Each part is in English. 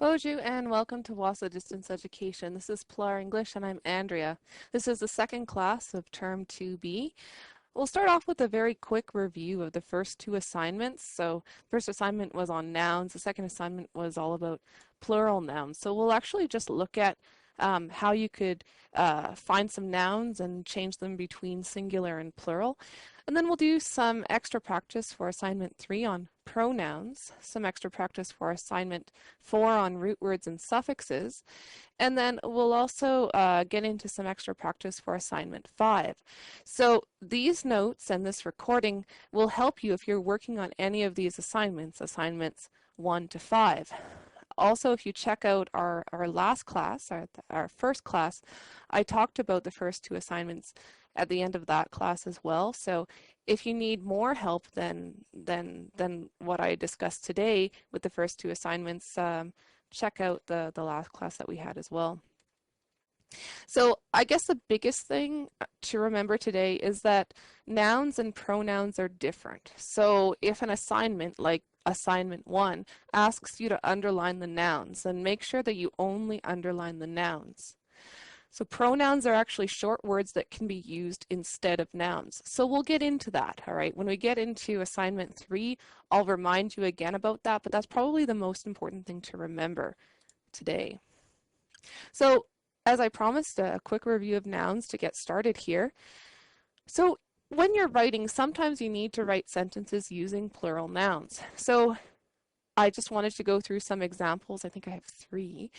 Bonjour and welcome to WASA Distance Education. This is PLAR English and I'm Andrea. This is the second class of Term 2B. We'll start off with a very quick review of the first two assignments. So first assignment was on nouns, the second assignment was all about plural nouns. So we'll actually just look at how you could find some nouns and change them between singular and plural. And then we'll do some extra practice for assignment 3 on pronouns, some extra practice for assignment 4 on root words and suffixes, and then we'll also get into some extra practice for assignment 5. So these notes and this recording will help you if you're working on any of these assignments, assignments 1 to 5. Also, if you check out our last class, our first class, I talked about the first two assignments at the end of that class as well. So if you need more help than what I discussed today with the first two assignments, check out the last class that we had as well. So I guess the biggest thing to remember today is that nouns and pronouns are different. So if an assignment like assignment 1 asks you to underline the nouns, then make sure that you only underline the nouns. So pronouns are actually short words that can be used instead of nouns. So we'll get into that, all right? When we get into assignment 3, I'll remind you again about that, but that's probably the most important thing to remember today. So as I promised, a quick review of nouns to get started here. So when you're writing, sometimes you need to write sentences using plural nouns. So I just wanted to go through some examples. I think I have 3.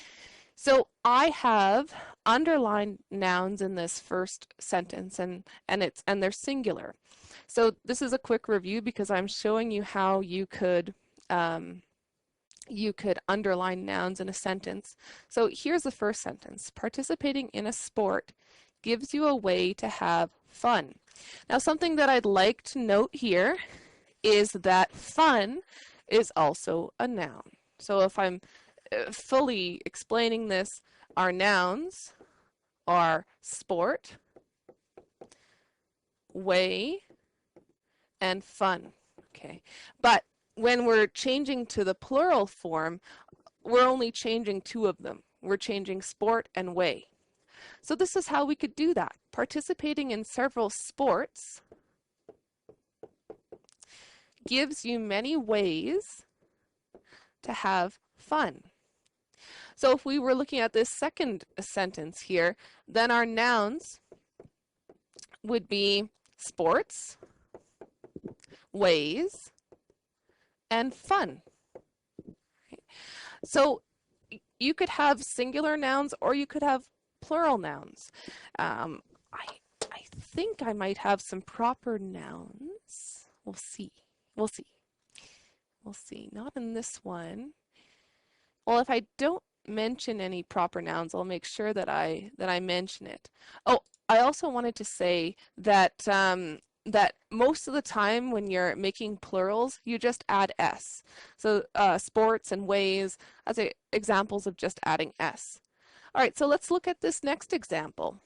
So I have underlined nouns in this first sentence and they're singular. So this is a quick review because I'm showing you how you could underline nouns in a sentence. So here's the first sentence. Participating in a sport gives you a way to have fun. Now something that I'd like to note here is that fun is also a noun. So if I'm fully explaining this, our nouns are sport, way, and fun. Okay, but when we're changing to the plural form, we're only changing 2 of them. We're changing sport and way. So this is how we could do that. Participating in several sports gives you many ways to have fun. So if we were looking at this second sentence here, then our nouns would be sports, ways, and fun. So you could have singular nouns or you could have plural nouns. I think I might have some proper nouns. We'll see. We'll see. We'll see. Not in this one. Well, if I don't mention any proper nouns, I'll make sure that I mention it. Oh, I also wanted to say that that most of the time when you're making plurals, you just add s. So sports and ways as examples of just adding s. All right, so let's look at this next example.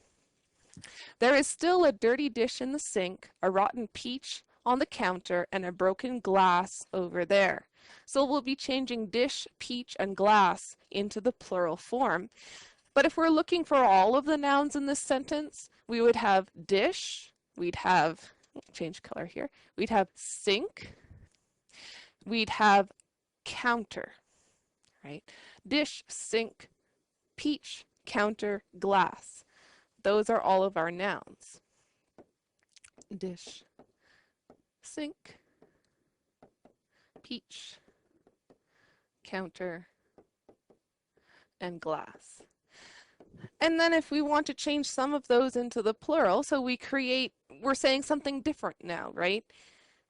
There is still a dirty dish in the sink, a rotten peach on the counter, and a broken glass over there. So we'll be changing dish, peach, and glass into the plural form. But if we're looking for all of the nouns in this sentence, we would have dish, we'd have, change color here, we'd have sink, we'd have counter, right? Dish, sink, peach, counter, glass. Those are all of our nouns. Dish, sink, peach, counter, and glass. And then if we want to change some of those into the plural, so we're saying something different now, right?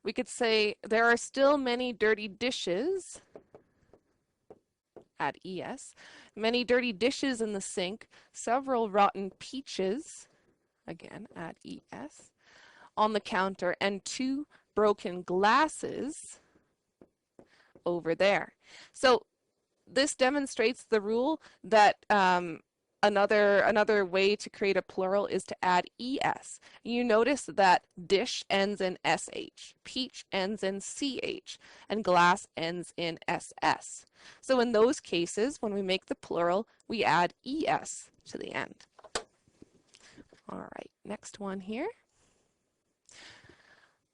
We could say, there are still many dirty dishes, add es, many dirty dishes in the sink, several rotten peaches, again, add es, on the counter, and 2 broken glasses over there. So this demonstrates the rule that Another way to create a plural is to add es. You notice that dish ends in sh, peach ends in ch, and glass ends in ss. So in those cases, when we make the plural, we add es to the end. All right, next one here.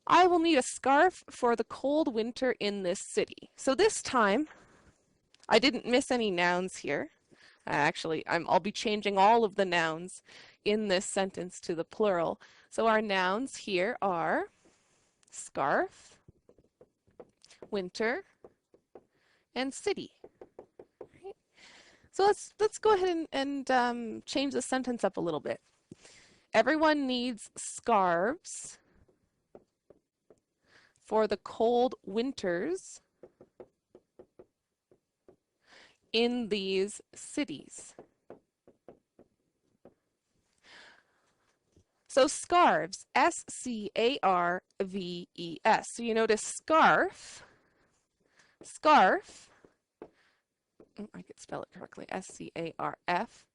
I will need a scarf for the cold winter in this city. So this time, I didn't miss any nouns here. Actually, I'll be changing all of the nouns in this sentence to the plural. So our nouns here are scarf, winter, and city. Right? So let's go ahead and change the sentence up a little bit. Everyone needs scarves for the cold winters in these cities. So scarves, S-C-A-R-V-E-S. So you notice scarf, I could spell it correctly, S-C-A-R-F,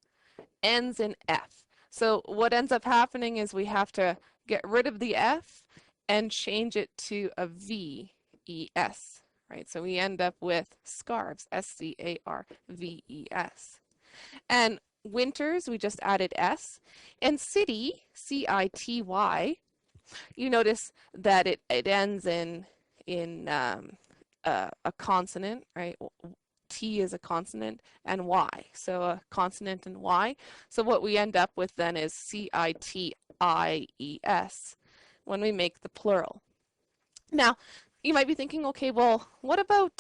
ends in F. So what ends up happening is we have to get rid of the F and change it to a V-E-S. Right, so we end up with scarves, S-C-A-R-V-E-S. And winters, we just added S. And city, C-I-T-Y, you notice that it ends in a consonant, right? T is a consonant and Y, so a consonant and Y. So what we end up with then is C-I-T-I-E-S when we make the plural. Now, you might be thinking, okay, well, what about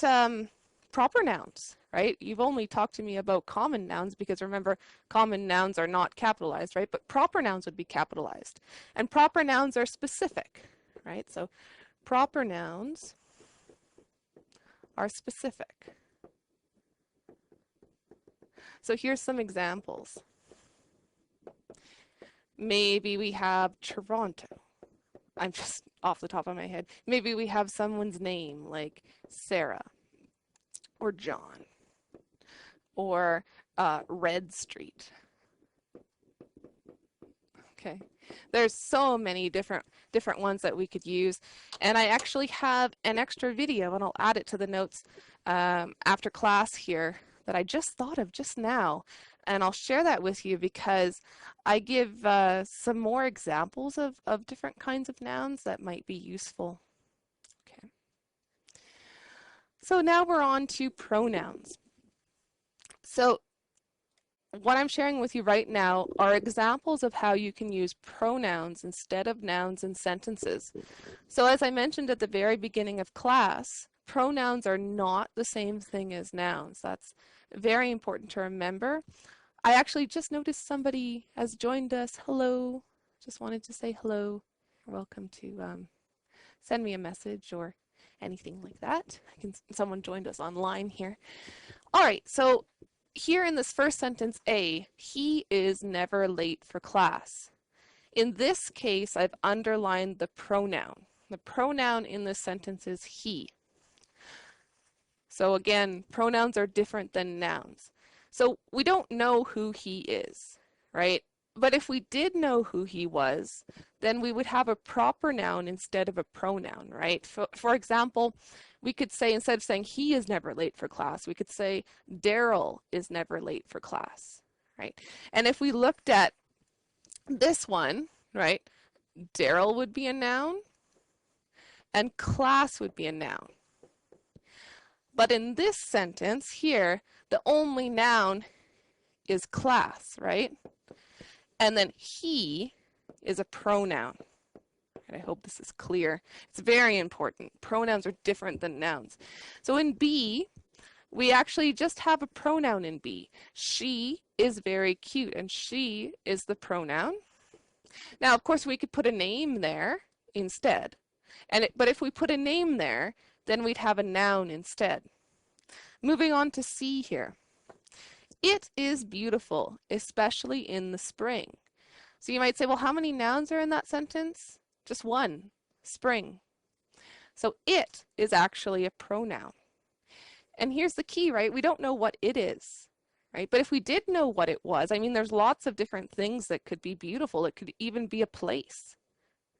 proper nouns, right? You've only talked to me about common nouns because remember, common nouns are not capitalized, right? But proper nouns would be capitalized. And proper nouns are specific, right? So proper nouns are specific. So here's some examples. Maybe we have Toronto. I'm just off the top of my head. Maybe we have someone's name like Sarah or John or Red Street. Okay, there's so many different ones that we could use, and I actually have an extra video, and I'll add it to the notes after class here that I just thought of just now, and I'll share that with you because I give some more examples of different kinds of nouns that might be useful. Okay. So now we're on to pronouns. So what I'm sharing with you right now are examples of how you can use pronouns instead of nouns in sentences. So as I mentioned at the very beginning of class, pronouns are not the same thing as nouns. That's very important to remember. I actually just noticed somebody has joined us. Hello. Just wanted to say hello. You're welcome to send me a message or anything like that. Someone joined us online here. All right, so here in this first sentence, A, he is never late for class. In this case, I've underlined the pronoun. The pronoun in this sentence is he. So again, pronouns are different than nouns. So we don't know who he is, right? But if we did know who he was, then we would have a proper noun instead of a pronoun, right? For example, we could say, instead of saying he is never late for class, we could say Daryl is never late for class, right? And if we looked at this one, right, Daryl would be a noun and class would be a noun. But in this sentence here, the only noun is class, right? And then he is a pronoun. And I hope this is clear. It's very important. Pronouns are different than nouns. So in B, we actually just have a pronoun in B. She is very cute, and she is the pronoun. Now, of course, we could put a name there instead. But if we put a name there, then we'd have a noun instead. Moving on to C here. It is beautiful, especially in the spring. So you might say, well, how many nouns are in that sentence? Just one, spring. So it is actually a pronoun. And here's the key, right? We don't know what it is, right? But if we did know what it was, I mean, there's lots of different things that could be beautiful. It could even be a place,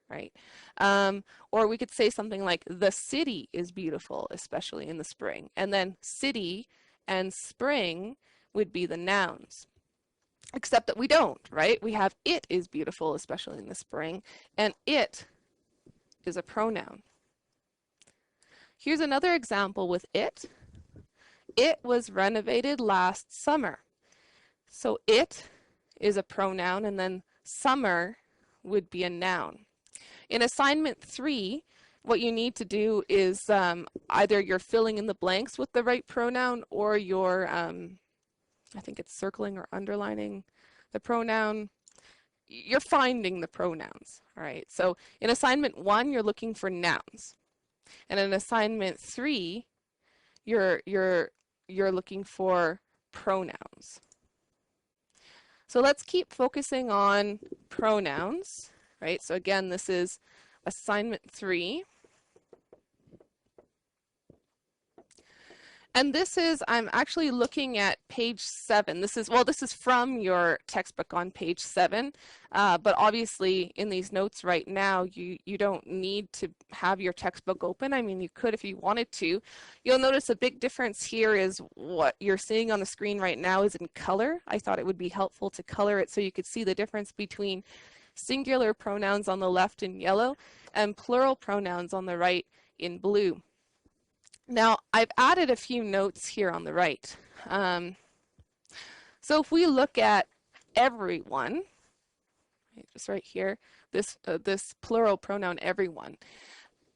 right? Or we could say something like, the city is beautiful, especially in the spring. And then city and spring would be the nouns. Except that we don't, right? We have it is beautiful, especially in the spring, and it is a pronoun. Here's another example with it. It was renovated last summer. So it is a pronoun, and then summer would be a noun. In assignment 3, what you need to do is either you're filling in the blanks with the right pronoun, or you're I think it's circling or underlining the pronoun. You're finding the pronouns, all right? So in assignment 1, you're looking for nouns. And in assignment 3, you're looking for pronouns. So let's keep focusing on pronouns, right? So again, this is assignment 3. And this is, I'm actually looking at page 7. This is from your textbook on page 7. But obviously in these notes right now, you don't need to have your textbook open. I mean, you could if you wanted to. You'll notice a big difference here is what you're seeing on the screen right now is in color. I thought it would be helpful to color it so you could see the difference between singular pronouns on the left in yellow and plural pronouns on the right in blue. Now, I've added a few notes here on the right. So if we look at everyone, just right here, this plural pronoun everyone,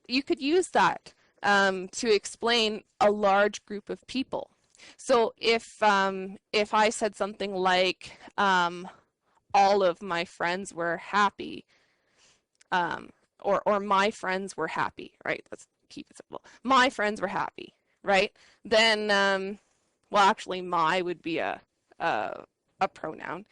you could use that to explain a large group of people. So if I said something like, all of my friends were happy, or my friends were happy, right? Let's keep it simple. My friends were happy, right? Then, well, actually, my would be a pronoun,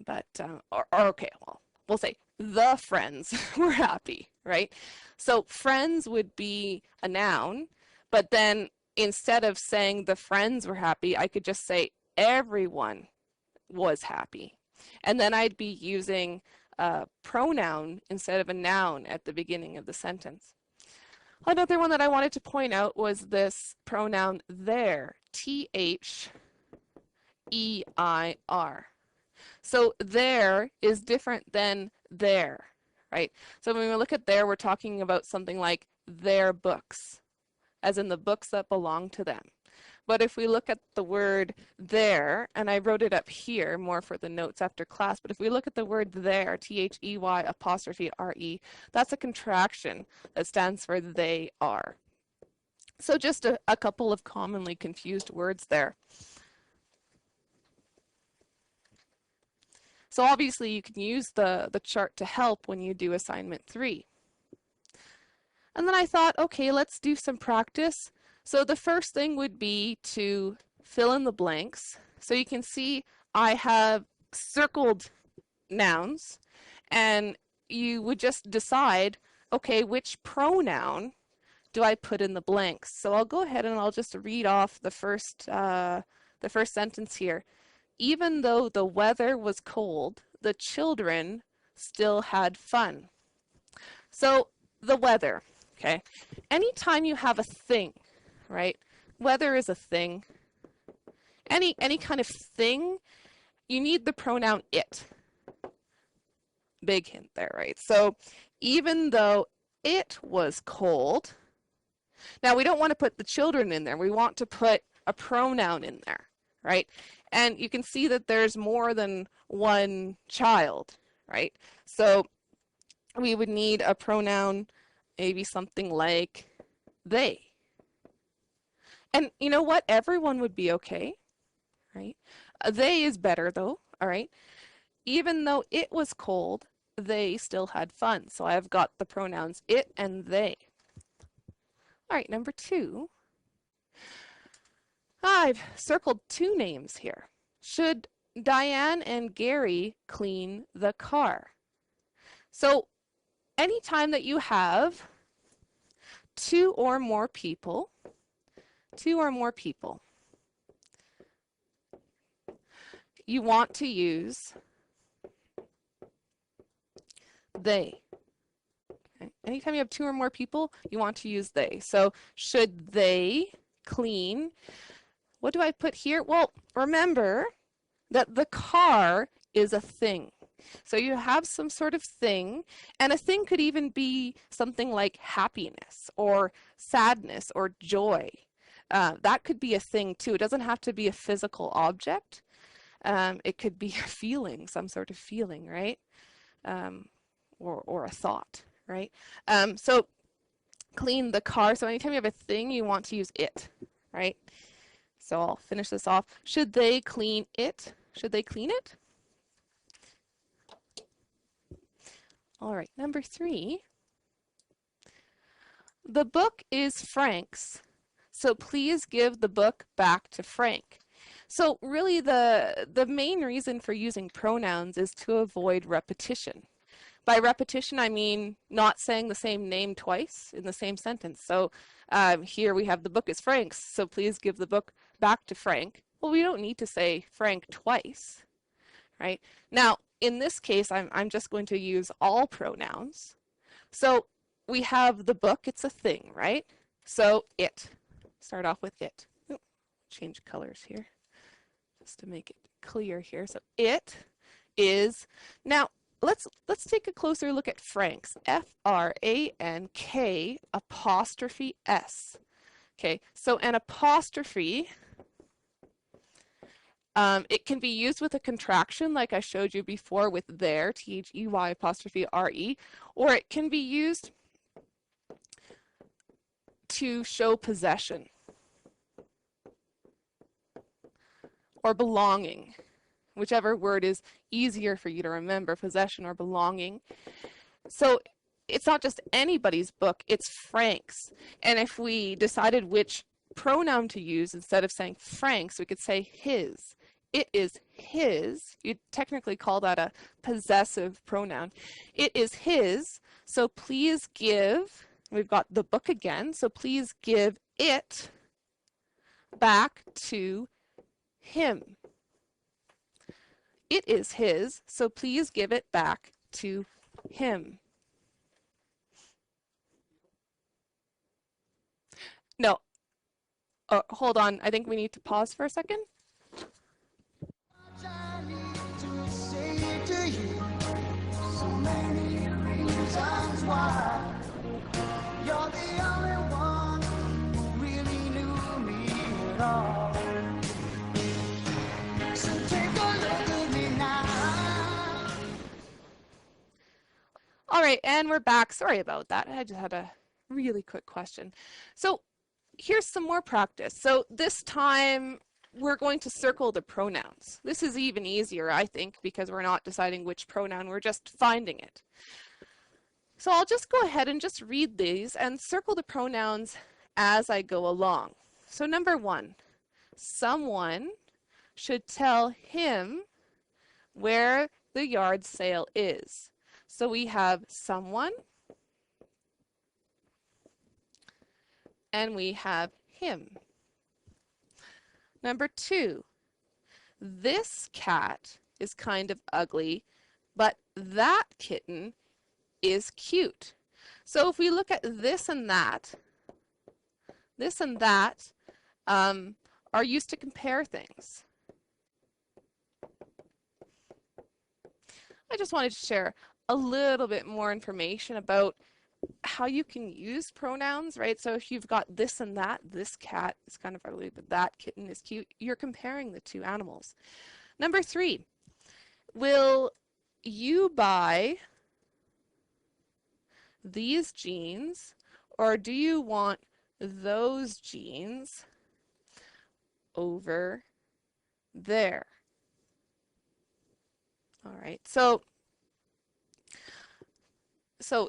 but or okay, well, we'll say the friends were happy, right? So friends would be a noun, but then instead of saying the friends were happy, I could just say everyone was happy, and then I'd be using a pronoun instead of a noun at the beginning of the sentence. Another one that I wanted to point out was this pronoun there, T-H-E-I-R. So there is different than there, right? So when we look at there, we're talking about something like their books, as in the books that belong to them. But if we look at the word there, and I wrote it up here more for the notes after class, but if we look at the word there, T-H-E-Y apostrophe R-E, that's a contraction that stands for they are. So just a couple of commonly confused words there. So obviously you can use the chart to help when you do assignment 3. And then I thought, okay, let's do some practice. So the first thing would be to fill in the blanks. So you can see I have circled nouns, and you would just decide, okay, which pronoun do I put in the blanks? So I'll go ahead and I'll just read off the first sentence here. Even though the weather was cold, the children still had fun. So the weather, okay? Anytime you have a thing, right? Weather is a thing. Any kind of thing, you need the pronoun it. Big hint there, right? So even though it was cold, now we don't want to put the children in there. We want to put a pronoun in there, right? And you can see that there's more than one child, right? So we would need a pronoun, maybe something like they. And you know what? Everyone would be okay, right? They is better though, all right? Even though it was cold, they still had fun. So I've got the pronouns it and they. All right, number 2. I've circled 2 names here. Should Diane and Gary clean the car? So anytime that you have 2 or more people, you want to use they. Okay. Anytime you have two or more people, you want to use they. So should they clean? What do I put here? Well, remember that the car is a thing. So you have some sort of thing, and a thing could even be something like happiness or sadness or joy. That could be a thing too. It doesn't have to be a physical object. It could be a feeling, some sort of feeling, right? Or a thought, right? So clean the car. So anytime you have a thing, you want to use it, right? So I'll finish this off. Should they clean it? Should they clean it? All right, number 3. The book is Frank's, so please give the book back to Frank. So really the main reason for using pronouns is to avoid repetition. By repetition, I mean not saying the same name twice in the same sentence. So here we have the book is Frank's, so please give the book back to Frank. Well, we don't need to say Frank twice, right? Now, in this case, I'm just going to use all pronouns. So we have the book, it's a thing, right? So it, start off with it. Ooh, change colors here just to make it clear here. So it is, now let's take a closer look at Frank's, F-R-A-N-K apostrophe S. Okay, so an apostrophe, it can be used with a contraction like I showed you before with there, T-H-E-Y apostrophe R-E, or it can be used to show possession or belonging, whichever word is easier for you to remember, possession or belonging. So it's not just anybody's book, it's Frank's. And if we decided which pronoun to use instead of saying Frank's, we could say his. It is his. You'd technically call that a possessive pronoun. It is his, so please give, we've got the book again, so please give it back to him. It is his, so please give it back to him. No, hold on, I think we need to pause for a second. You're the only one who really knew me at all. So take a look at me now. All right, and we're back. Sorry about that. I just had a really quick question. So here's some more practice. So this time we're going to circle the pronouns. This is even easier, I think, because we're not deciding which pronoun, we're just finding it. So I'll just go ahead and just read these and circle the pronouns as I go along. So number 1, someone should tell him where the yard sale is. So we have someone and we have him. Number 2, this cat is kind of ugly, but that kitten is cute. So if we look at this and that are used to compare things. I just wanted to share a little bit more information about how you can use pronouns, right? So if you've got this and that, this cat is kind of ugly, but that kitten is cute, you're comparing the two animals. Number 3, will you buy these jeans or do you want those jeans over there? All right, so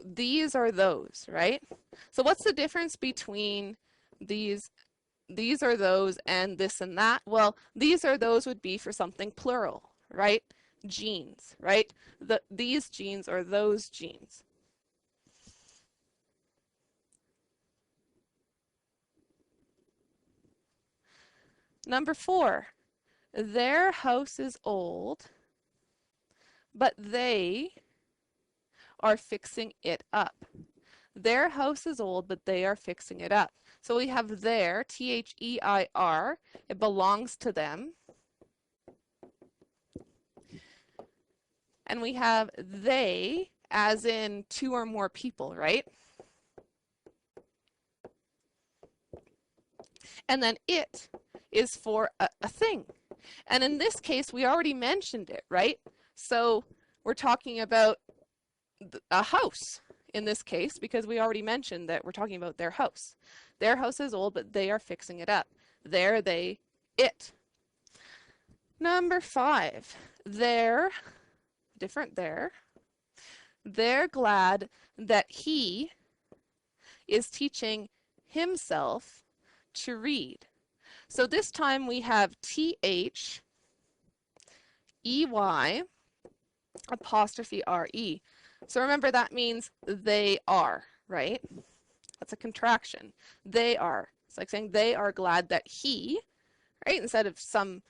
these are those, right? So what's the difference between these are those and this and that? Well, these are those would be for something plural, right? Jeans, right? These jeans are those jeans. Number 4, their house is old, but they are fixing it up. Their house is old, but they are fixing it up. So we have their, T-H-E-I-R, it belongs to them. And we have they, as in two or more people, right? And then it is for a thing. And in this case, we already mentioned it, right? So we're talking about a house in this case, because we already mentioned that we're talking about their house. Their house is old, but they are fixing it up. There, they, it. Number 5, they're, different there. They're glad that he is teaching himself to read. So this time we have T-H-E-Y apostrophe R-E. So remember that means they are, right? That's a contraction. They are. It's like saying they are glad that he, right? Instead of some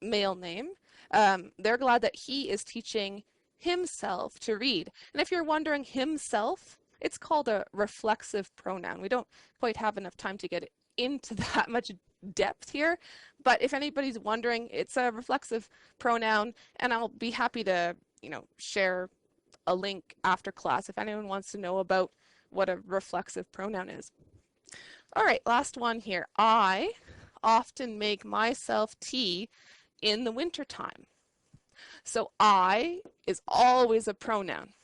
male name, they're glad that he is teaching himself to read. And if you're wondering, himself, it's called a reflexive pronoun. We don't quite have enough time to get into that much depth here, but if anybody's wondering, it's a reflexive pronoun, and I'll be happy to, share a link after class if anyone wants to know about what a reflexive pronoun is. All right, last one here. I often make myself tea in the wintertime. So I is always a pronoun,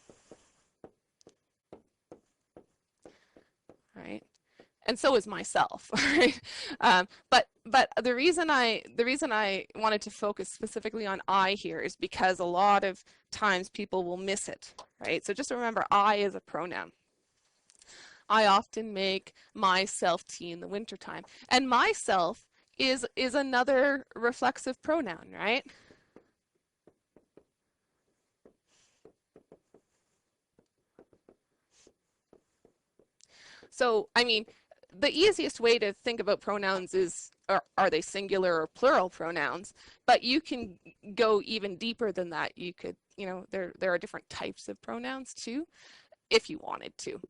right? And so is myself, right? But the reason I wanted to focus specifically on I here is because a lot of times people will miss it, right? So just remember, I is a pronoun. I often make myself tea in the wintertime. And myself is another reflexive pronoun, right? So, I mean, the easiest way to think about pronouns is, are they singular or plural pronouns? But you can go even deeper than that. You could, there are different types of pronouns too, if you wanted to.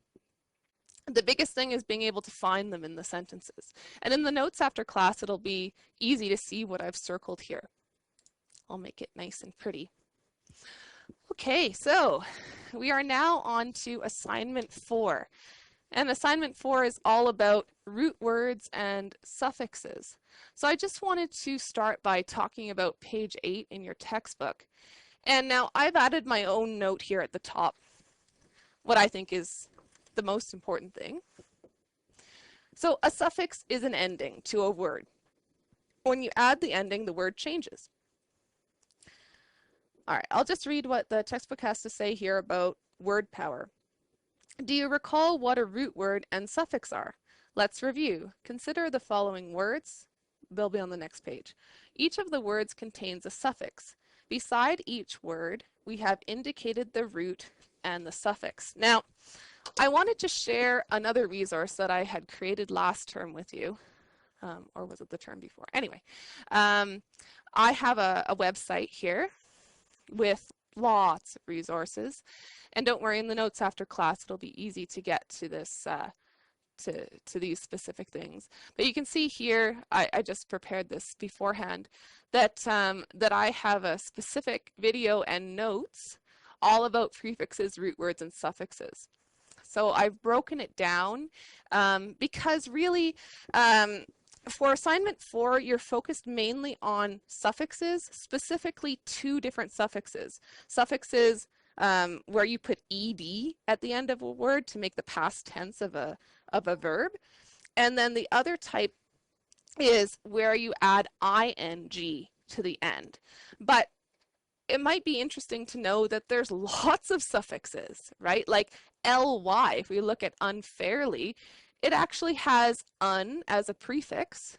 The biggest thing is being able to find them in the sentences. And in the notes after class, it'll be easy to see what I've circled here. I'll make it nice and pretty. Okay, so we are now on to assignment 4. And assignment 4 is all about root words and suffixes. So I just wanted to start by talking about page 8 in your textbook. And now I've added my own note here at the top, what I think is the most important thing. So a suffix is an ending to a word. When you add the ending, the word changes. All right, I'll just read what the textbook has to say here about word power. Do you recall what a root word and suffix are? Let's review. Consider the following words. They'll be on the next page. Each of the words contains a suffix. Beside each word, we have indicated the root and the suffix. Now, I wanted to share another resource that I had created last term with you, or was it the term before? Anyway, I have a website here with lots of resources, and don't worry, in the notes after class it'll be easy to get to this to these specific things. But you can see here, I just prepared this beforehand, that that I have a specific video and notes all about prefixes, root words, and suffixes. So I've broken it down because really for assignment 4, you're focused mainly on suffixes, specifically 2 different suffixes. Suffixes where you put ed at the end of a word to make the past tense of a verb. And then the other type is where you add ing to the end. But it might be interesting to know that there's lots of suffixes, right? Like ly, if we look at unfairly, it actually has un as a prefix,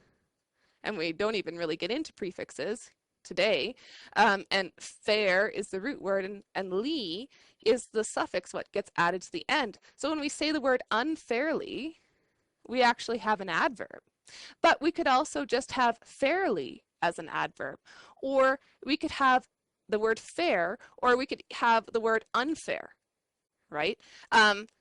and we don't even really get into prefixes today, and fair is the root word, and ly is the suffix, what gets added to the end. So when we say the word unfairly, we actually have an adverb. But we could also just have fairly as an adverb. Or we could have the word fair, or we could have the word unfair, right?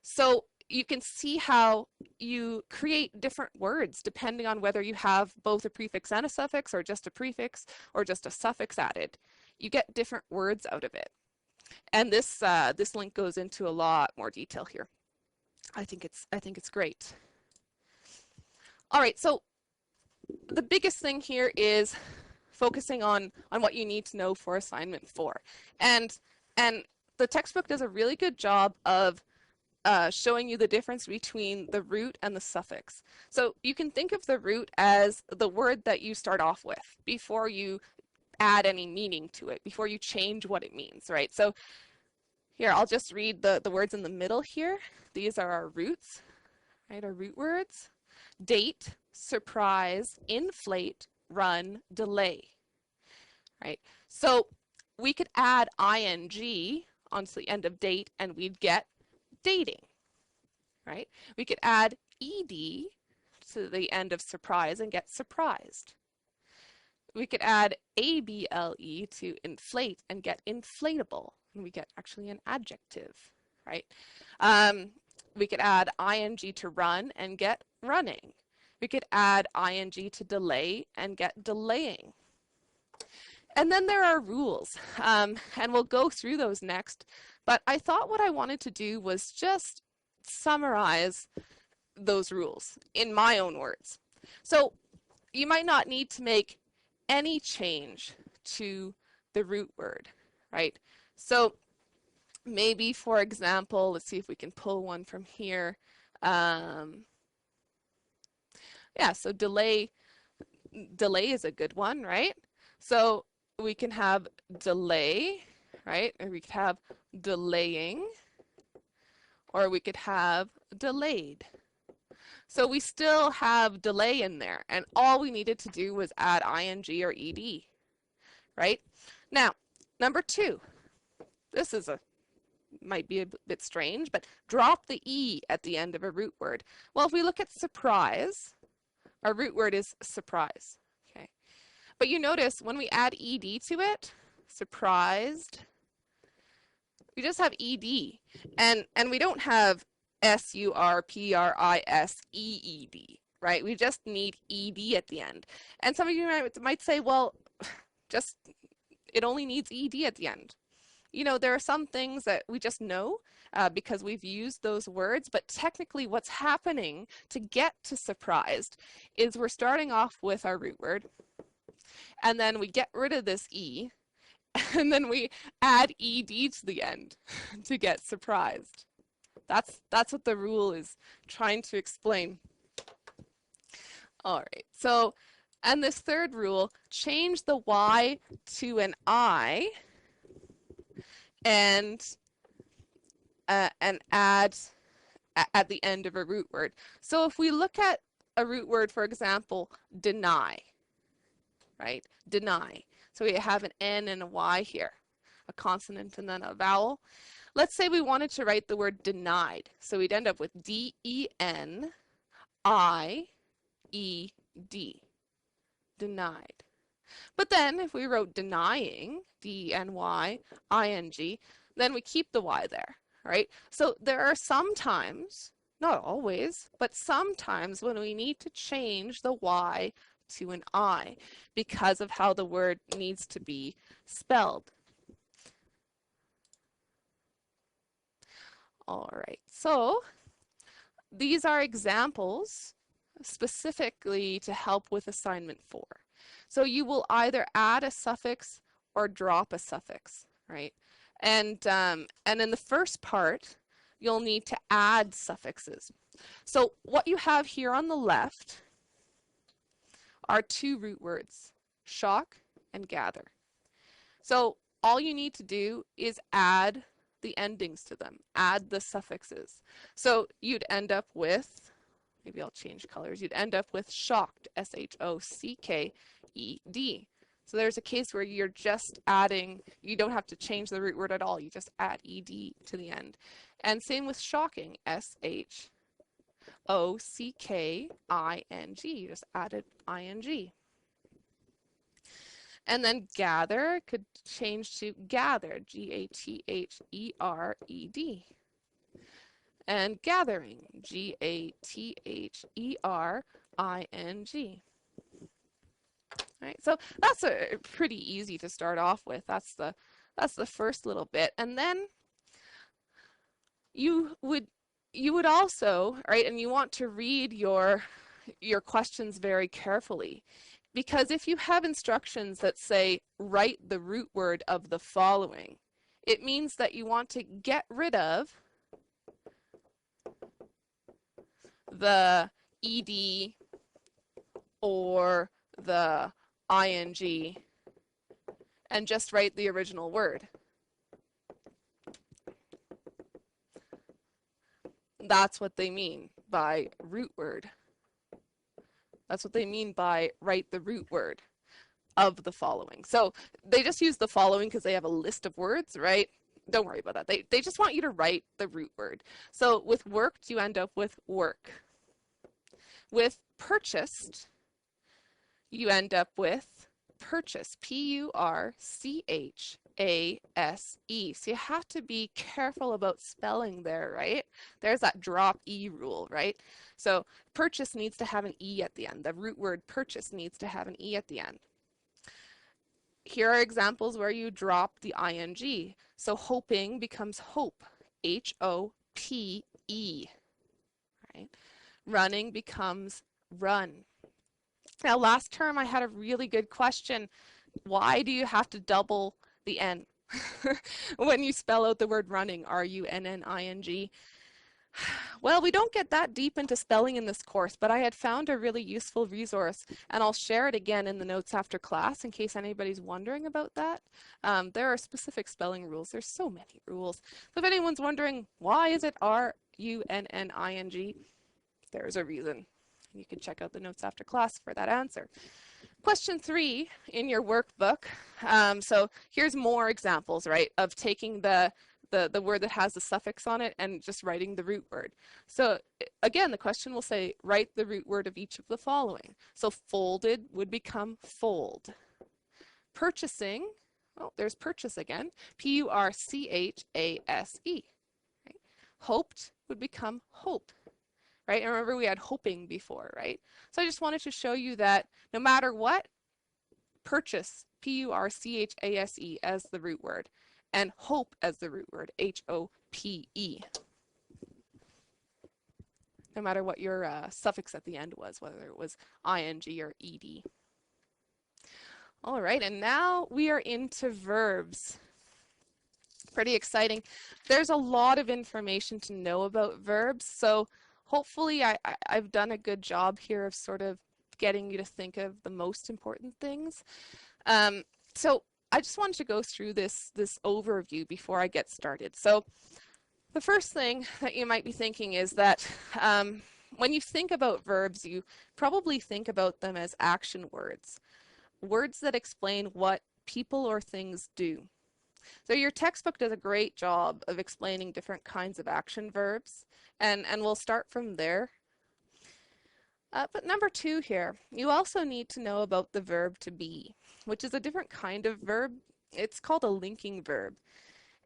So you can see how you create different words depending on whether you have both a prefix and a suffix, or just a prefix, or just a suffix added. You get different words out of it. And this link goes into a lot more detail here. I think it's great. All right, so the biggest thing here is focusing on what you need to know for assignment 4. And the textbook does a really good job of showing you the difference between the root and the suffix. So you can think of the root as the word that you start off with before you add any meaning to it, before you change what it means, right? So here, I'll just read the words in the middle here. These are our roots, right? Our root words. Date, surprise, inflate, run, delay, right? So we could add ing onto the end of date and we'd get dating, right? We could add ed to the end of surprise and get surprised. We could add able to inflate and get inflatable, and we get actually an adjective, right? We could add ing to run and get running. We could add ing to delay and get delaying. And then there are rules, and we'll go through those next, but I thought what I wanted to do was just summarize those rules in my own words. So you might not need to make any change to the root word, right? So maybe, for example, let's see if we can pull one from here. Yeah, so delay is a good one, right? So we can have delay, right? Or we could have delaying, or we could have delayed. So we still have delay in there, and all we needed to do was add ing or ed, right? Now, number 2, this is might be a bit strange, but drop the e at the end of a root word. Well, if we look at surprise, our root word is surprise, okay? But you notice when we add ed to it, surprised, we just have ed, and we don't have surprised, right? We just need ed at the end. And some of you might say, well, just it only needs ed at the end. You know, there are some things that we just know because we've used those words, but technically what's happening to get to surprised is we're starting off with our root word, and then we get rid of this e, and then we add ed to the end to get surprised. That's what the rule is trying to explain. All right, so, and this third rule, change the y to an I and add at the end of a root word. So if we look at a root word, for example, deny, right? Deny. So we have an N and a Y here, a consonant and then a vowel. Let's say we wanted to write the word denied. So we'd end up with D-E-N-I-E-D, denied. But then if we wrote denying, D-E-N-Y-I-N-G, then we keep the Y there, right? So there are some times, not always, but sometimes when we need to change the Y to an I because of how the word needs to be spelled. All right, so these are examples specifically to help with assignment 4. So you will either add a suffix or drop a suffix, right? And in the first part, you'll need to add suffixes. So what you have here on the left are 2 root words, shock and gather. So all you need to do is add the endings to them, add the suffixes. So you'd end up with, maybe I'll change colors, you'd end up with shocked, S-H-O-C-K-E-D. So there's a case where you're just adding, you don't have to change the root word at all, you just add ed to the end. And same with shocking, S-H-O-C-K-I-N-G, you just added ing. And then gather could change to gathered, G-A-T-H-E-R-E-D. And gathering, G-A-T-H-E-R-I-N-G. All right, so that's pretty easy to start off with. That's the first little bit. And then you would also, right, and you want to read your questions very carefully, because if you have instructions that say write the root word of the following, it means that you want to get rid of the ed or the ing and just write the original word. That's what they mean by root word. That's what they mean by write the root word of the following. So they just use the following because they have a list of words, right? Don't worry about that. They just want you to write the root word. So with worked, you end up with work. With purchased, you end up with purchase, P-U-R-C-H-A-S-E. So you have to be careful about spelling there, right? There's that drop E rule, right? So purchase needs to have an E at the end. The root word purchase needs to have an E at the end. Here are examples where you drop the ing. So hoping becomes hope, H-O-P-E, right? Running becomes run. Now, last term I had a really good question. Why do you have to double the N when you spell out the word running, R-U-N-N-I-N-G? Well, we don't get that deep into spelling in this course, but I had found a really useful resource, and I'll share it again in the notes after class in case anybody's wondering about that. There are specific spelling rules. There's so many rules. So if anyone's wondering, why is it R-U-N-N-I-N-G? There's a reason. You can check out the notes after class for that answer. Question 3 in your workbook. So here's more examples, right, of taking the word that has the suffix on it and just writing the root word. So again, the question will say, write the root word of each of the following. So folded would become fold. Purchasing, oh, there's purchase again, P-U-R-C-H-A-S-E. Right? Hoped would become hope. Right? And remember we had hoping before, right? So I just wanted to show you that no matter what, purchase, P-U-R-C-H-A-S-E as the root word, and hope as the root word, H-O-P-E. No matter what your suffix at the end was, whether it was ing or ed. All right, and now we are into verbs. Pretty exciting. There's a lot of information to know about verbs, so hopefully I've done a good job here of sort of getting you to think of the most important things. So I just wanted to go through this overview before I get started. So the first thing that you might be thinking is that when you think about verbs, you probably think about them as action words, words that explain what people or things do. So your textbook does a great job of explaining different kinds of action verbs, and we'll start from there. But number 2 here, you also need to know about the verb to be, which is a different kind of verb. It's called a linking verb,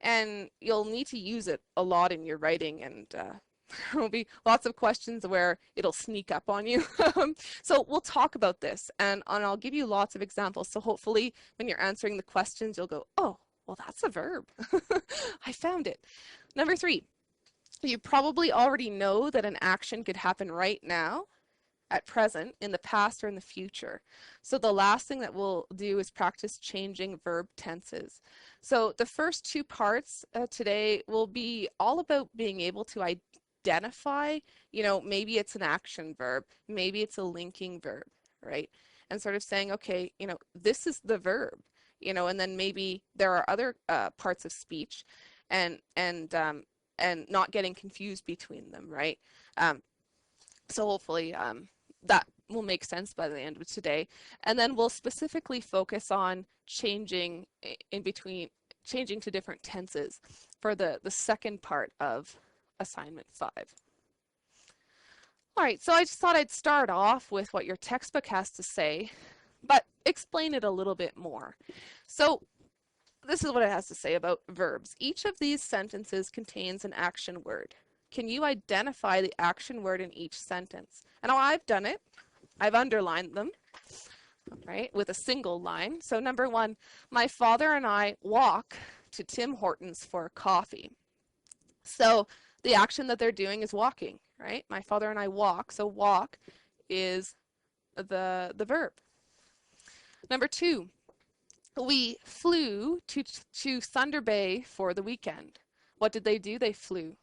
and you'll need to use it a lot in your writing, and there will be lots of questions where it'll sneak up on you. So we'll talk about this, and I'll give you lots of examples. So hopefully when you're answering the questions, you'll go, oh, well, that's a verb. I found it. Number 3, you probably already know that an action could happen right now, at present, in the past, or in the future. So the last thing that we'll do is practice changing verb tenses. So the first 2 parts today will be all about being able to identify, you know, maybe it's an action verb, maybe it's a linking verb, right? And sort of saying, okay, you know, this is the verb. You know, and then maybe there are other parts of speech, and not getting confused between them, right? So hopefully that will make sense by the end of today. And then we'll specifically focus on changing to different tenses for the second part of assignment 5. All right, so I just thought I'd start off with what your textbook has to say. but explain it a little bit more. So this is what it has to say about verbs. Each of these sentences contains an action word. Can you identify the action word in each sentence? And I've done it. I've underlined them, right, with a single line. So number one, my father and I walk to Tim Hortons for coffee. So the action that they're doing is walking, right? My father and I walk. So walk is the verb. Number two, we flew to Thunder Bay for the weekend. What did they do? They flew.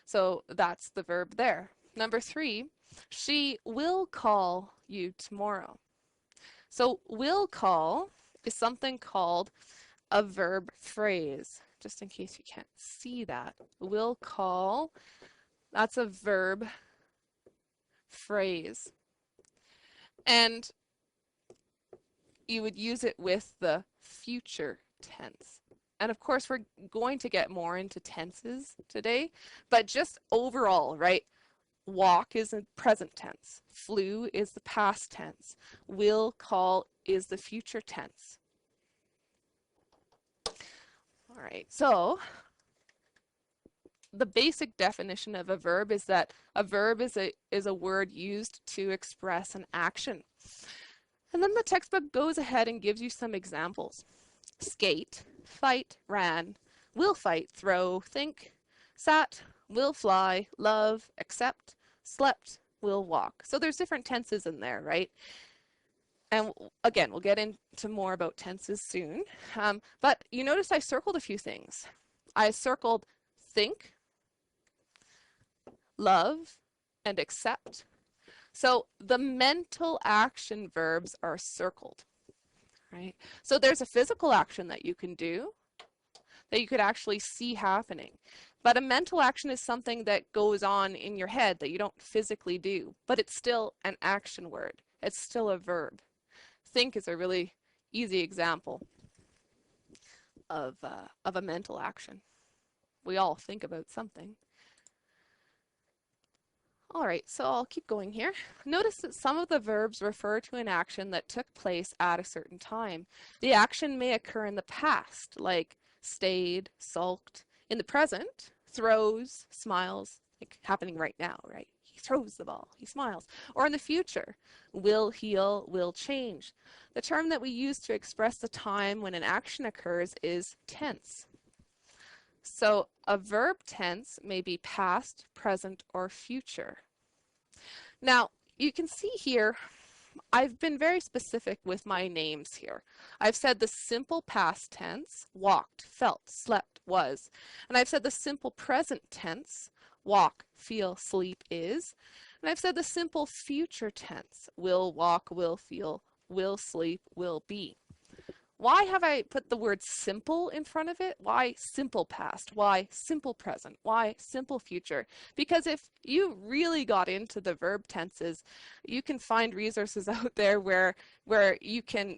So that's the verb there. Number three, she will call you tomorrow. So will call is something called a verb phrase. Just in case you can't see that. Will call, that's a verb phrase. And you would use it with the future tense. And of course, we're going to get more into tenses today, but just overall, right? Walk is the present tense. Flew is the past tense. Will call is the future tense. All right, so the basic definition of a verb is that a verb is a word used to express an action. And then the textbook goes ahead and gives you some examples. Skate, fight, ran, will fight, throw, think, sat, will fly, love, accept, slept, will walk. So there's different tenses in there, right? And again, we'll get into more about tenses soon. But you notice I circled a few things. I circled think, love, and accept. So the mental action verbs are circled, right? So there's a physical action that you can do that you could actually see happening. But a mental action is something that goes on in your head that you don't physically do, but it's still an action word. It's still a verb. Think is a really easy example of a mental action. We all think about something. All right, so I'll keep going here. Notice that some of the verbs refer to an action that took place at a certain time. The action may occur in the past, like stayed, sulked. In the present, throws, smiles, like happening right now, right? He throws the ball, he smiles. Or in the future, will heal, will change. The term that we use to express the time when an action occurs is tense. So a verb tense may be past, present, or future. Now, you can see here, I've been very specific with my names here. I've said the simple past tense, walked, felt, slept, was. And I've said the simple present tense, walk, feel, sleep, is. And I've said the simple future tense, will walk, will feel, will sleep, will be. Why have I put the word simple in front of it? Why simple past? Why simple present? Why simple future? Because if you really got into the verb tenses, you can find resources out there where you can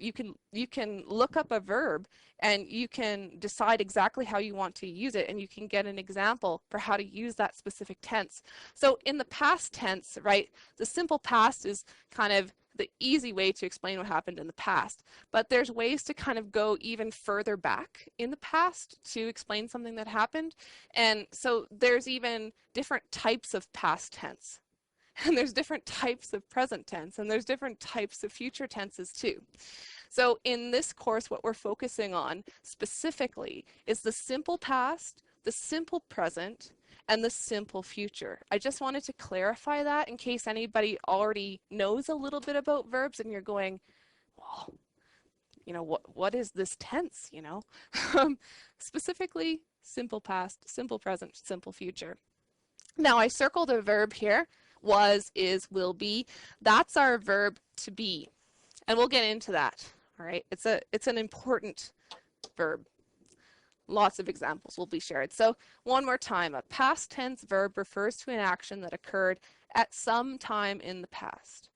look up a verb and you can decide exactly how you want to use it, and you can get an example for how to use that specific tense. So in the past tense, right, the simple past is kind of the easy way to explain what happened in the past. But there's ways to kind of go even further back in the past to explain something that happened. And so there's even different types of past tense. And there's different types of present tense. And there's different types of future tenses too. So in this course, what we're focusing on specifically is the simple past, the simple present, and the simple future. I just wanted to clarify that in case anybody already knows a little bit about verbs and you're going, well, you know, what is this tense, you know? Specifically, simple past, simple present, simple future. Now I circled a verb here, was, is, will be. That's our verb to be. And we'll get into that, all right? It's an important verb. Lots of examples will be shared. So one more time, a past tense verb refers to an action that occurred at some time in the past.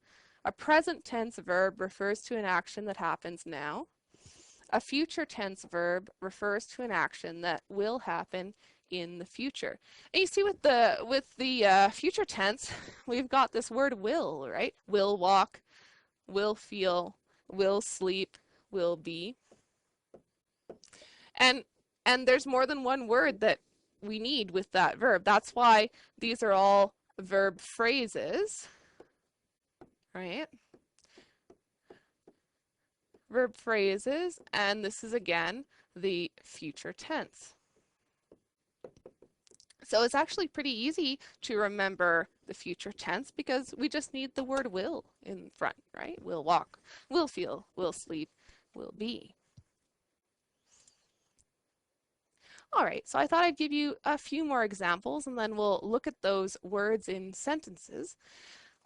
A present tense verb refers to an action that happens now. A future tense verb refers to an action that will happen in the future. And you see with the future tense, we've got this word will, right? Will walk, will feel, will sleep, will be. And there's more than one word that we need with that verb. That's why these are all verb phrases, right? Verb phrases, and this is again the future tense. So it's actually pretty easy to remember the future tense because we just need the word will in front, right? Will walk, will feel, will sleep, will be. All right, so I thought I'd give you a few more examples and then we'll look at those words in sentences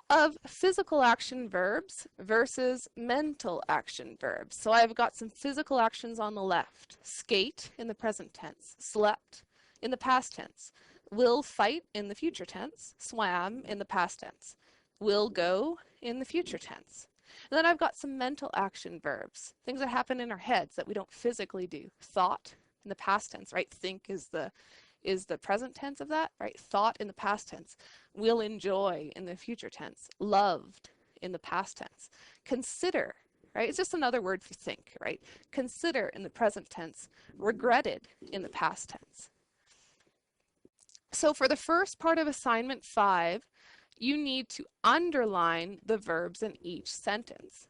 of physical action verbs versus mental action verbs. So I've got some physical actions on the left. Skate in the present tense, slept in the past tense, will fight in the future tense, swam in the past tense, will go in the future tense. And then I've got some mental action verbs, things that happen in our heads that we don't physically do. Thought in the past tense, right? Think is the present tense of that, right? Thought in the past tense. Will enjoy in the future tense. Loved in the past tense. Consider, right? It's just another word for think, right? Consider in the present tense. Regretted in the past tense. So for the first part of assignment 5, you need to underline the verbs in each sentence.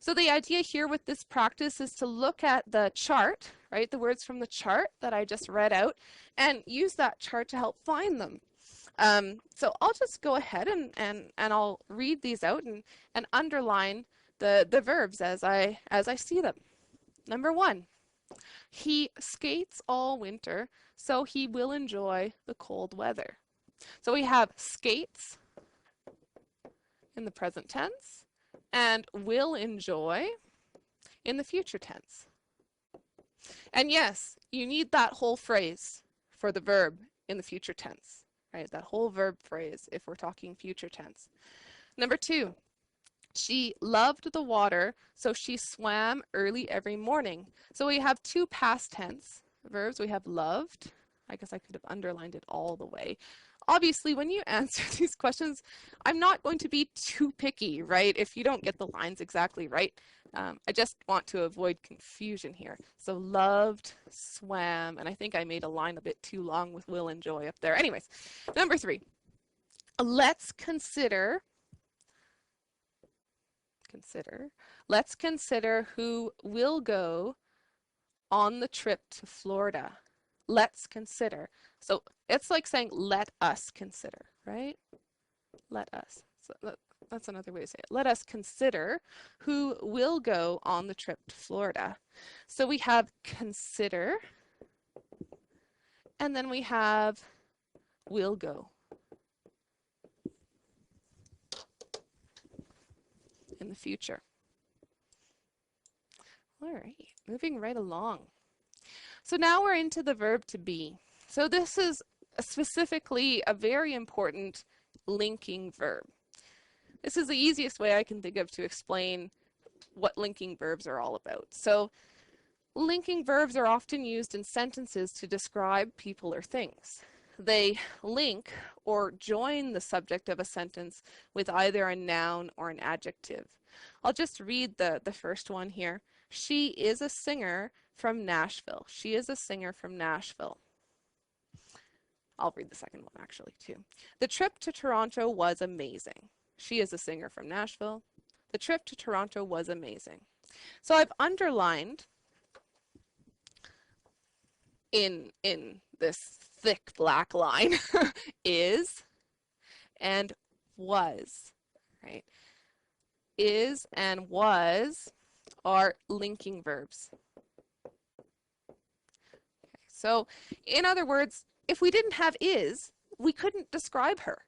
So the idea here with this practice is to look at the chart, right, the words from the chart that I just read out, and use that chart to help find them. So I'll just go ahead and I'll read these out and underline the verbs as I see them. Number 1, he skates all winter, so he will enjoy the cold weather. So we have skates in the present tense and will enjoy in the future tense. And yes, you need that whole phrase for the verb in the future tense, right? That whole verb phrase if we're talking future tense. Number 2, she loved the water, so she swam early every morning. So we have 2 past tense verbs. We have loved. I guess I could have underlined it all the way. Obviously, when you answer these questions, I'm not going to be too picky, right? If you don't get the lines exactly right, I just want to avoid confusion here. So loved, swam, and I think I made a line a bit too long with will enjoy up there. Anyways, number 3, let's consider who will go on the trip to Florida. Let's consider. So it's like saying, let us consider, right? Let us. So that's another way to say it. Let us consider who will go on the trip to Florida. So we have consider, and then we have will go. In the future. All right, moving right along. So now we're into the verb to be. So this is specifically a very important linking verb. This is the easiest way I can think of to explain what linking verbs are all about. So linking verbs are often used in sentences to describe people or things. They link or join the subject of a sentence with either a noun or an adjective. I'll just read the first one here. She is a singer from Nashville. She is a singer from Nashville. I'll read the second one actually too. The trip to Toronto was amazing. She is a singer from Nashville. The trip to Toronto was amazing. So I've underlined in this thick black line is and was, right? Is and was are linking verbs. Okay, so in other words, if we didn't have is, we couldn't describe her.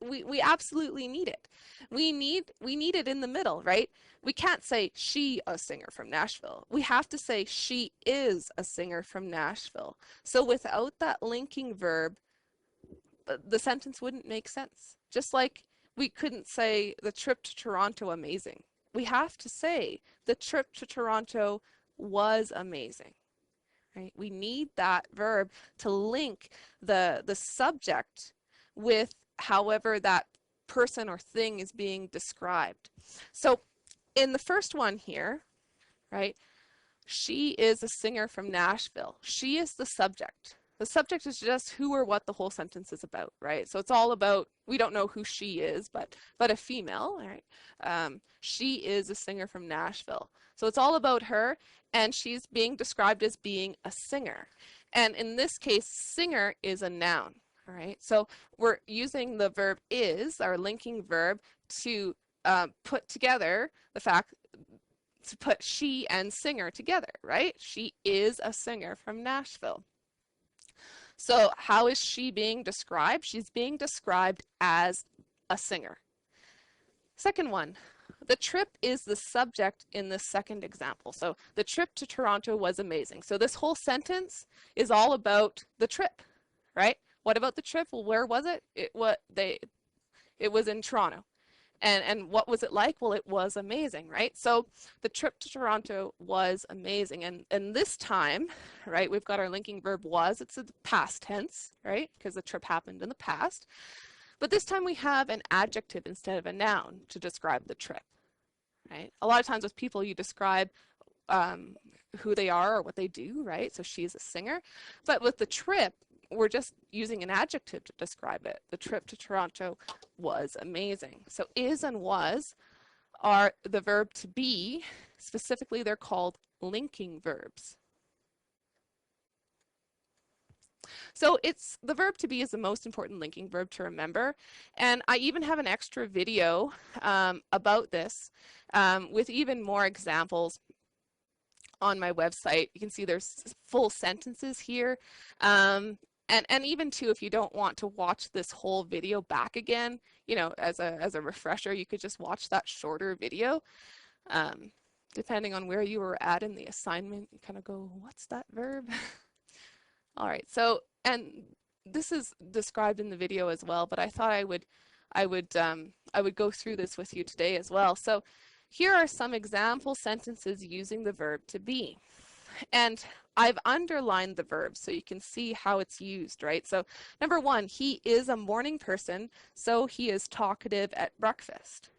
We absolutely need it. We need it in the middle, right? We can't say she a singer from Nashville. We have to say she is a singer from Nashville. So without that linking verb, the sentence wouldn't make sense. Just like we couldn't say the trip to Toronto amazing. We have to say the trip to Toronto was amazing. Right? We need that verb to link the subject with however that person or thing is being described. So in the first one here, right, she is a singer from Nashville. She is the subject. The subject is just who or what the whole sentence is about, right? So it's all about, we don't know who she is, but a female, right? She is a singer from Nashville. So it's all about her, and she's being described as being a singer. And in this case, singer is a noun, all right? So we're using the verb is, our linking verb, to put together the fact, to put she and singer together, right? She is a singer from Nashville. So how is she being described? She's being described as a singer. Second one, the trip is the subject in the second example. So the trip to Toronto was amazing. So this whole sentence is all about the trip, right? What about the trip? Well, where was it? It was in Toronto. And what was it like? Well, it was amazing, right? So the trip to Toronto was amazing. And this time, right, we've got our linking verb was. It's a past tense, right? Because the trip happened in the past. But this time we have an adjective instead of a noun to describe the trip, right? A lot of times with people, you describe who they are or what they do, right? So she's a singer. But with the trip, we're just using an adjective to describe it. The trip to Toronto was amazing. So is and was are the verb to be. Specifically, they're called linking verbs. So it's the verb to be is the most important linking verb to remember. And I even have an extra video about this with even more examples on my website. You can see there's full sentences here. And even too, if you don't want to watch this whole video back again, you know, as a refresher, you could just watch that shorter video. Depending on where you were at in the assignment, you kind of go, what's that verb? All right, so, and this is described in the video as well, but I thought I would go through this with you today as well. So here are some example sentences using the verb to be. And I've underlined the verb so you can see how it's used, right? So number one, he is a morning person, so he is talkative at breakfast.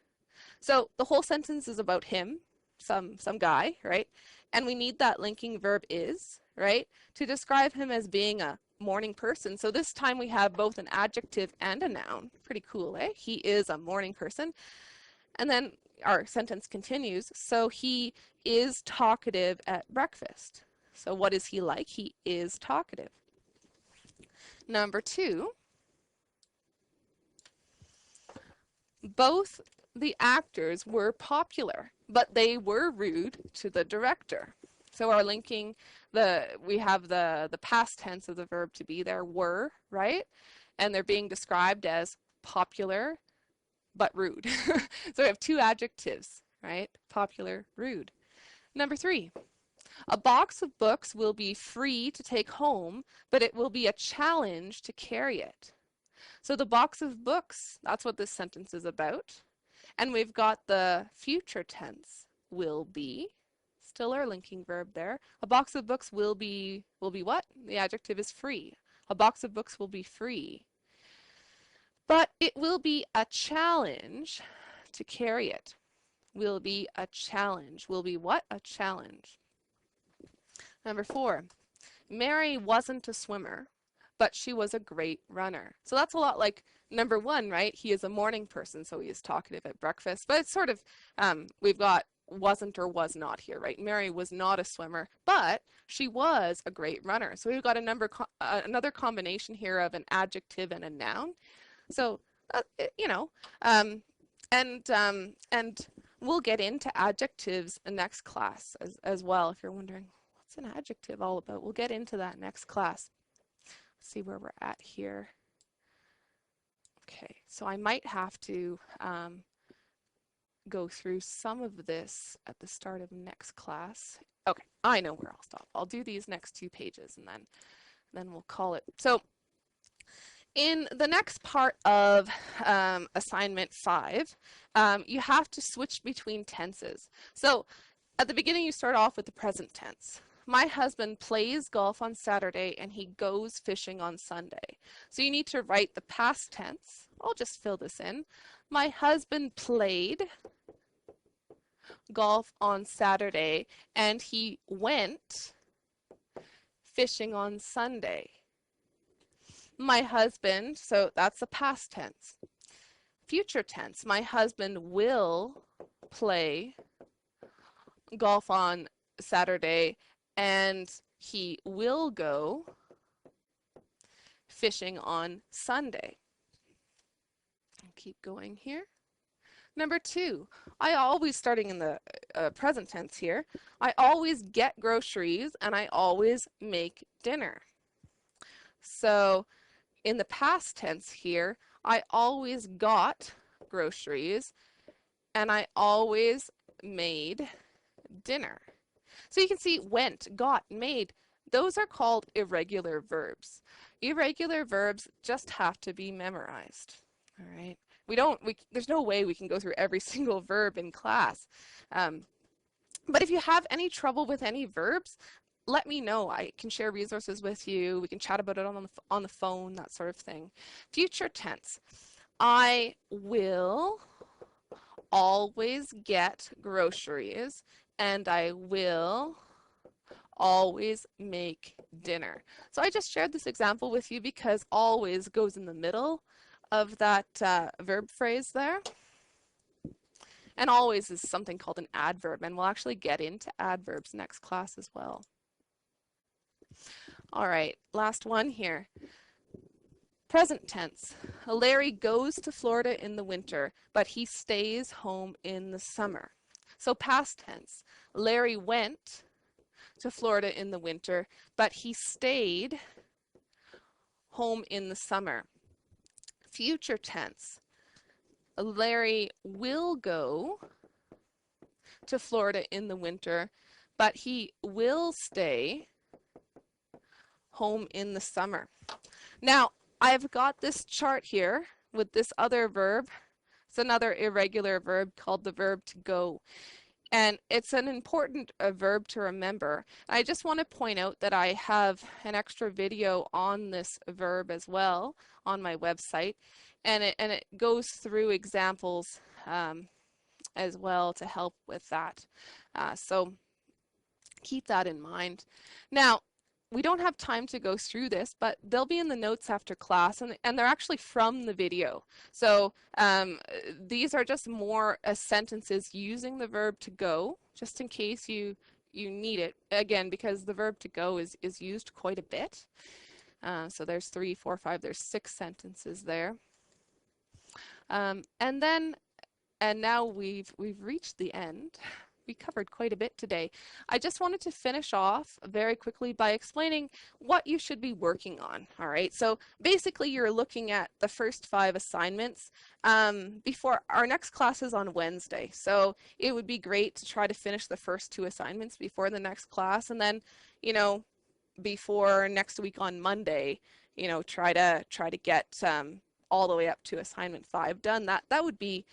So the whole sentence is about him, some guy, right? And we need that linking verb is, right, to describe him as being a morning person. So this time we have both an adjective and a noun. Pretty cool, eh? He is a morning person. And then our sentence continues, so he is talkative at breakfast. So what is he like? He is talkative. Number two, both the actors were popular, but they were rude to the director. So our linking, we have the past tense of the verb to be there, were, right? And they're being described as popular, but rude. So we have two adjectives, right? Popular, rude. Number three, a box of books will be free to take home, but it will be a challenge to carry it. So the box of books, that's what this sentence is about. And we've got the future tense, will be, still our linking verb there. A box of books will be what? The adjective is free. A box of books will be free. But it will be a challenge to carry it. Will be a challenge. Will be what? A challenge. Number four, Mary wasn't a swimmer, but she was a great runner. So that's a lot like number one, right? He is a morning person, so he is talkative at breakfast. But it's sort of, we've got wasn't or was not here, right? Mary was not a swimmer, but she was a great runner. So we've got another combination here of an adjective and a noun. So, you know, and we'll get into adjectives in next class as well. If you're wondering, what's an adjective all about? We'll get into that next class. Let's see where we're at here. Okay, so I might have to go through some of this at the start of next class. Okay, I know where I'll stop. I'll do these next two pages and then we'll call it. So in the next part of assignment 5, you have to switch between tenses. So at the beginning, you start off with the present tense. My husband plays golf on Saturday and he goes fishing on Sunday. So you need to write the past tense. I'll just fill this in. My husband played golf on Saturday, and he went fishing on Sunday. My husband, so that's the past tense. Future tense, my husband will play golf on Saturday, and he will go fishing on Sunday. Keep going here. Number 2, I always, starting in the present tense here, I always get groceries and I always make dinner. So in the past tense here, I always got groceries and I always made dinner. So you can see went, got, made. Those are called irregular verbs. Irregular verbs just have to be memorized. All right. There's no way we can go through every single verb in class. But if you have any trouble with any verbs, let me know. I can share resources with you. We can chat about it on the phone, that sort of thing. Future tense. I will always get groceries and I will always make dinner. So I just shared this example with you because always goes in the middle of that verb phrase there. And always is something called an adverb, and we'll actually get into adverbs next class as well. All right, last one here. Present tense. Larry goes to Florida in the winter, but he stays home in the summer. So past tense. Larry went to Florida in the winter, but he stayed home in the summer. Future tense. Larry will go to Florida in the winter, but he will stay home in the summer. Now, I've got this chart here with this other verb. It's another irregular verb called the verb to go. And it's an important verb to remember. I just want to point out that I have an extra video on this verb as well on my website. And it goes through examples as well to help with that. So keep that in mind. Now, we don't have time to go through this, but they'll be in the notes after class, and they're actually from the video. So these are just more sentences using the verb to go, just in case you need it, again, because the verb to go is used quite a bit. So there's 3, 4, 5, there's 6 sentences there. And now we've reached the end. We covered quite a bit today. I just wanted to finish off very quickly by explaining what you should be working on. All right, so basically you're looking at the first 5 assignments before our next class is on Wednesday. So it would be great to try to finish the first 2 assignments before the next class, and then, you know, before next week on Monday, you know, try to get all the way up to assignment 5 done. That would be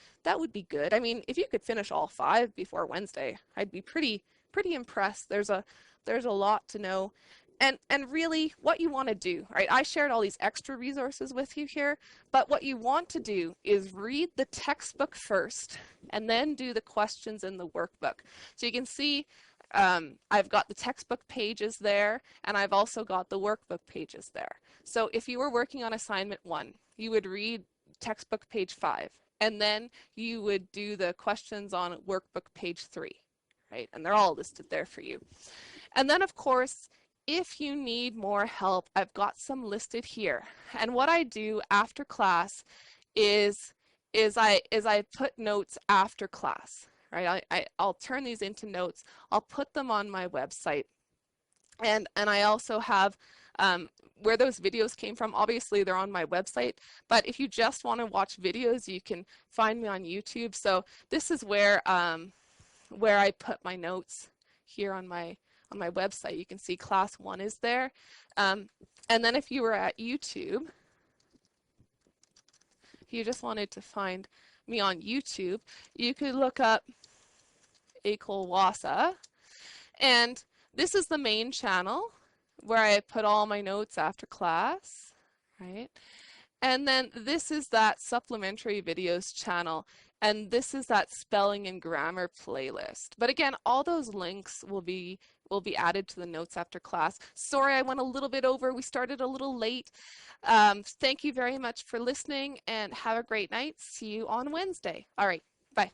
good. I mean, if you could finish all 5 before Wednesday, I'd be pretty impressed. There's a lot to know. And really what you want to do, right? I shared all these extra resources with you here, but what you want to do is read the textbook first and then do the questions in the workbook. So you can see I've got the textbook pages there, and I've also got the workbook pages there. So if you were working on assignment 1, you would read textbook page 5, and then you would do the questions on workbook page 3, right? And they're all listed there for you. And then, of course, if you need more help, I've got some listed here. And what I do after class is I put notes after class, right? I'll turn these into notes. I'll put them on my website. And I also have where those videos came from. Obviously, they're on my website, but if you just want to watch videos, you can find me on YouTube. So this is where I put my notes here on my website. You can see class 1 is there. And then if you were at YouTube, if you just wanted to find me on YouTube, you could look up École Wassa, and this is the main channel where I put all my notes after class, right? And then this is that supplementary videos channel. And this is that spelling and grammar playlist. But again, all those links will be added to the notes after class. Sorry, I went a little bit over. We started a little late. Thank you very much for listening and have a great night. See you on Wednesday. All right, bye.